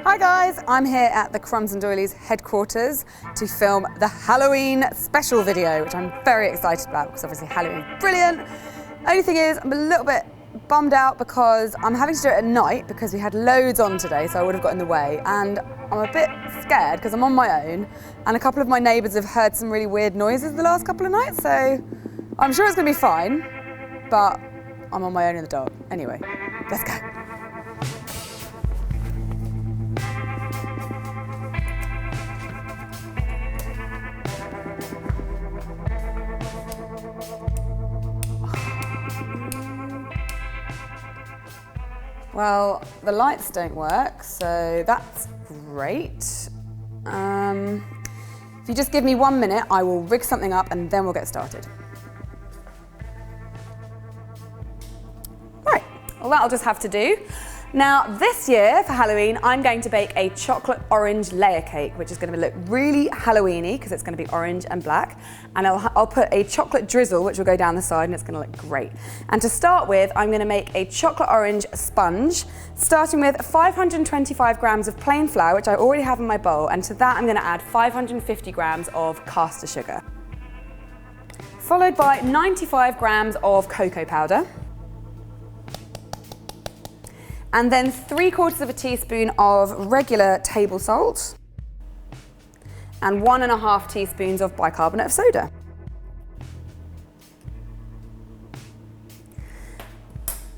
Hi guys, I'm here at the Crumbs Doilies headquarters to film the Halloween special video, which I'm very excited about because obviously Halloween is brilliant. Only thing is, I'm a little bit bummed out because I'm having to do it at night because we had loads on today, so I would have got in the way. And I'm a bit scared because I'm on my own and a couple of my neighbours have heard some really weird noises the last couple of nights, so I'm sure it's going to be fine, but I'm on my own in the dark. Anyway, let's go. Well, the lights don't work, so that's great. If you just give me 1 minute, I will rig something up and then we'll get started. Right, well that'll just have to do. Now this year for Halloween, I'm going to bake a chocolate orange layer cake, which is going to look really Halloweeny because it's going to be orange and black. And I'll put a chocolate drizzle, which will go down the side and it's going to look great. And to start with, I'm going to make a chocolate orange sponge, starting with 525 grams of plain flour, which I already have in my bowl. And to that, I'm going to add 550 grams of caster sugar, followed by 95 grams of cocoa powder, and then 3/4 teaspoon of regular table salt and 1.5 teaspoons of bicarbonate of soda.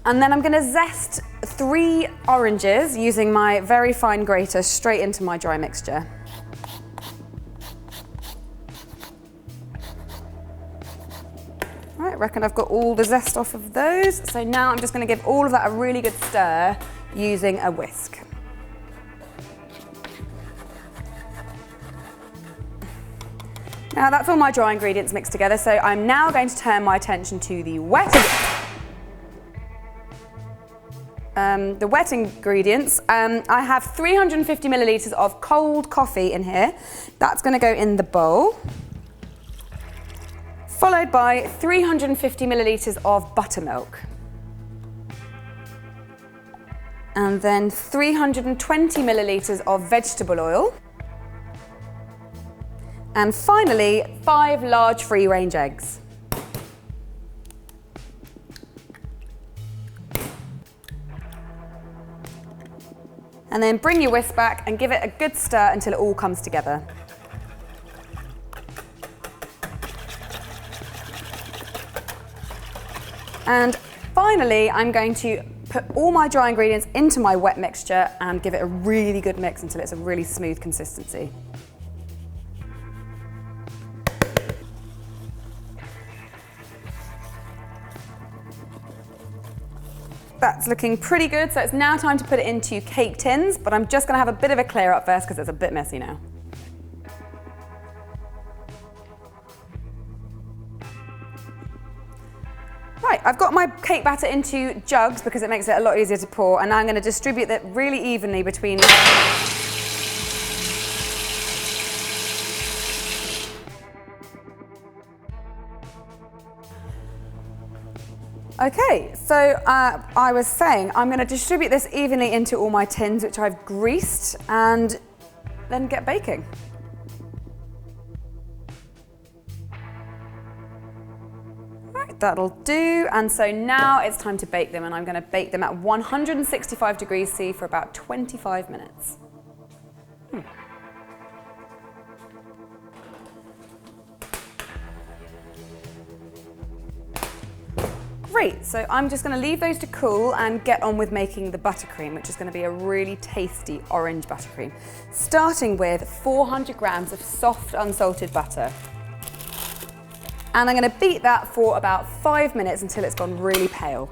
And then I'm going to zest 3 oranges using my very fine grater straight into my dry mixture. I reckon I've got all the zest off of those. So now I'm just going to give all of that a really good stir using a whisk. Now that's all my dry ingredients mixed together, so I'm now going to turn my attention to the wet ingredients. I have 350 millilitres of cold coffee in here. That's going to go in the bowl, followed by 350 millilitres of buttermilk. And then 320 millilitres of vegetable oil. And finally, 5 large free-range eggs. And then bring your whisk back and give it a good stir until it all comes together. And finally, I'm going to put all my dry ingredients into my wet mixture and give it a really good mix until it's a really smooth consistency. That's looking pretty good, so it's now time to put it into cake tins, but I'm just going to have a bit of a clear up first because it's a bit messy now. Right, I've got my cake batter into jugs because it makes it a lot easier to pour, and now I'm going to distribute it really evenly between. Okay, so I was saying I'm going to distribute this evenly into all my tins, which I've greased, and then get baking. Right, that'll do, and so now it's time to bake them, and I'm going to bake them at 165 degrees C for about 25 minutes. Great, so I'm just going to leave those to cool and get on with making the buttercream, which is going to be a really tasty orange buttercream. Starting with 400 grams of soft unsalted butter. And I'm going to beat that for about 5 minutes until it's gone really pale.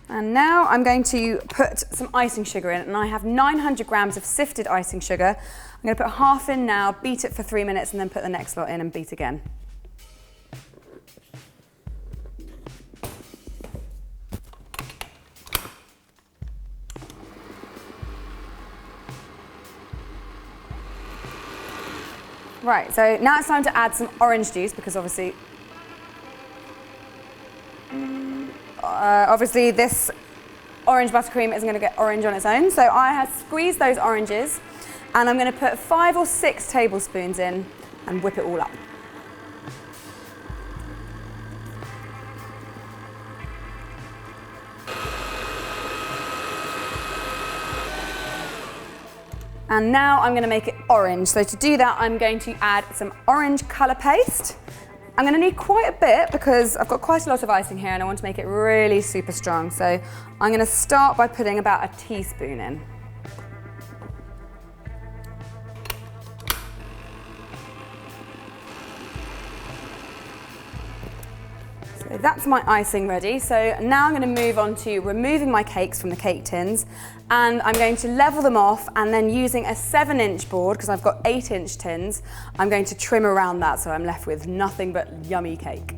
And now I'm going to put some icing sugar in, and I have 900 grams of sifted icing sugar. I'm going to put half in now, beat it for 3 minutes, and then put the next lot in and beat again. Right, so now it's time to add some orange juice because obviously obviously this orange buttercream isn't going to get orange on its own, so I have squeezed those oranges and I'm going to put 5 or 6 tablespoons in and whip it all up. And now I'm going to make it orange. So to do that, I'm going to add some orange colour paste. I'm going to need quite a bit because I've got quite a lot of icing here and I want to make it really super strong. So I'm going to start by putting about a teaspoon in. So that's my icing ready. So now I'm going to move on to removing my cakes from the cake tins, and I'm going to level them off, and then using a 7-inch board, because I've got 8-inch tins, I'm going to trim around that so I'm left with nothing but yummy cake.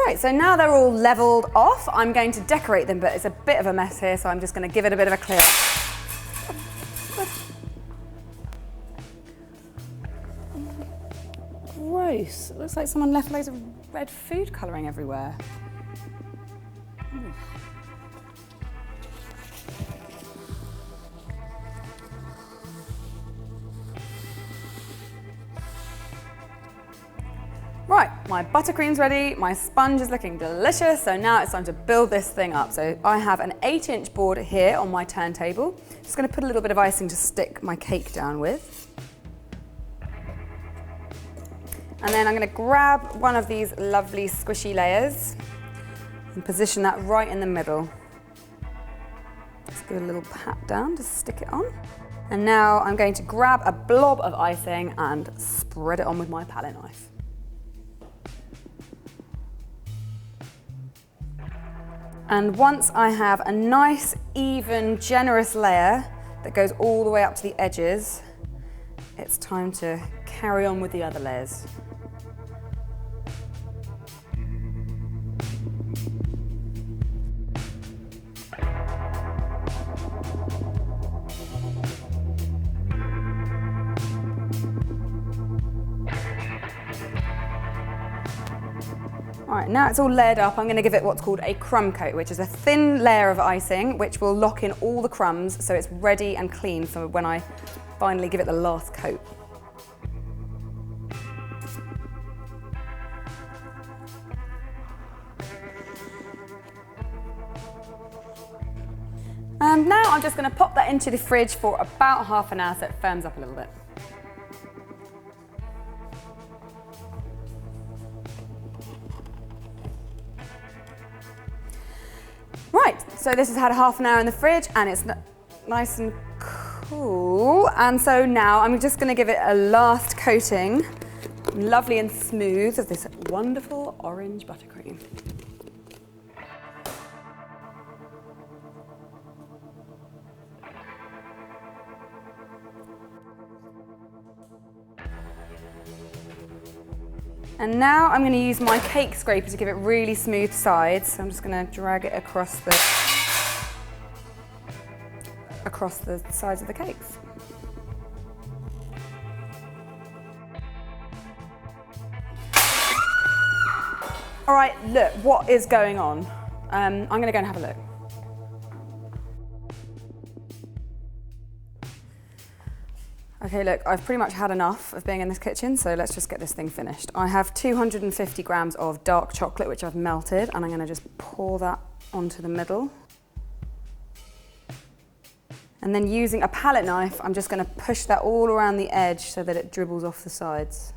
Right, so now they're all leveled off, I'm going to decorate them, but it's a bit of a mess here, so I'm just going to give it a bit of a clear up. Gross, it looks like someone left loads of red food colouring everywhere. Right, my buttercream's ready, my sponge is looking delicious, so now it's time to build this thing up. So I have an 8-inch board here on my turntable. Just going to put a little bit of icing to stick my cake down with. And then I'm going to grab one of these lovely squishy layers and position that right in the middle. Just give it a little pat down to stick it on. And now I'm going to grab a blob of icing and spread it on with my palette knife. And once I have a nice, even, generous layer that goes all the way up to the edges, it's time to carry on with the other layers. All right, now it's all layered up, I'm going to give it what's called a crumb coat, which is a thin layer of icing which will lock in all the crumbs so it's ready and clean for when I finally give it the last coat. And now I'm just going to pop that into the fridge for about half an hour so it firms up a little bit. Right, so this has had half an hour in the fridge and it's nice and cool. And so now I'm just going to give it a last coating, lovely and smooth, of this wonderful orange buttercream. And now I'm going to use my cake scraper to give it really smooth sides. So I'm just going to drag it across the sides of the cakes. All right, look, what is going on? I'm going to go and have a look. Okay, look, I've pretty much had enough of being in this kitchen, so let's just get this thing finished. I have 250 grams of dark chocolate, which I've melted, and I'm going to just pour that onto the middle. And then using a palette knife, I'm just going to push that all around the edge so that it dribbles off the sides.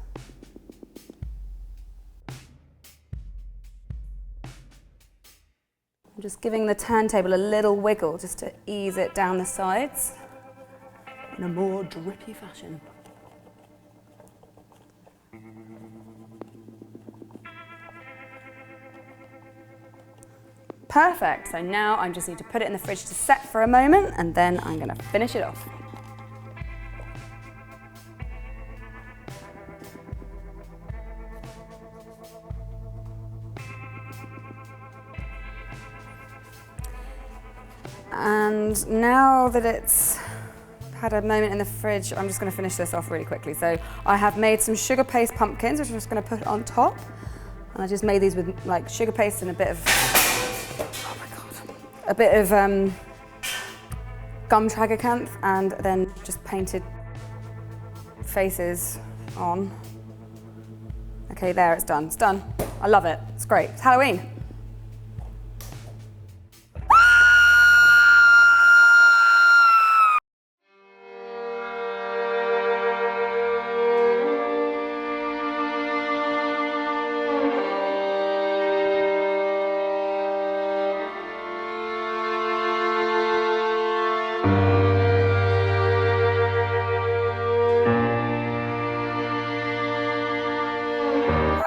I'm just giving the turntable a little wiggle just to ease it down the sides in a more drippy fashion. Perfect, so now I just need to put it in the fridge to set for a moment and then I'm gonna finish it off. And now that it's had a moment in the fridge, I'm just going to finish this off really quickly. So I have made some sugar paste pumpkins, which I'm just going to put on top. And I just made these with like sugar paste and a bit of, oh my God, a bit of gum tragacanth, and then just painted faces on. Okay, there, it's done. It's done. I love it. It's great. It's Halloween.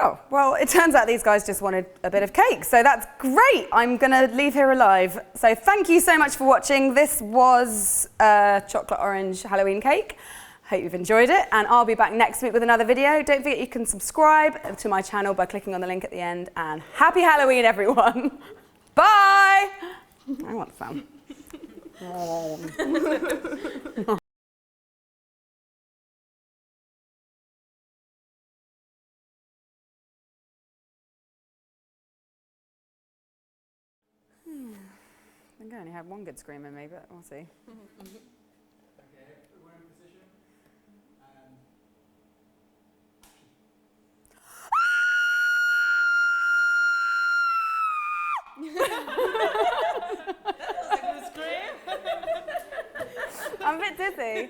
Oh, well, it turns out these guys just wanted a bit of cake, so that's great. I'm gonna leave here alive. So thank you so much for watching. This was a chocolate orange Halloween cake. Hope you've enjoyed it, and I'll be back next week with another video. Don't forget you can subscribe to my channel by clicking on the link at the end, and happy Halloween, everyone. Bye. I want some. I think I only had one good scream in me, but we'll see. Okay, we're in position. I'm a bit dizzy.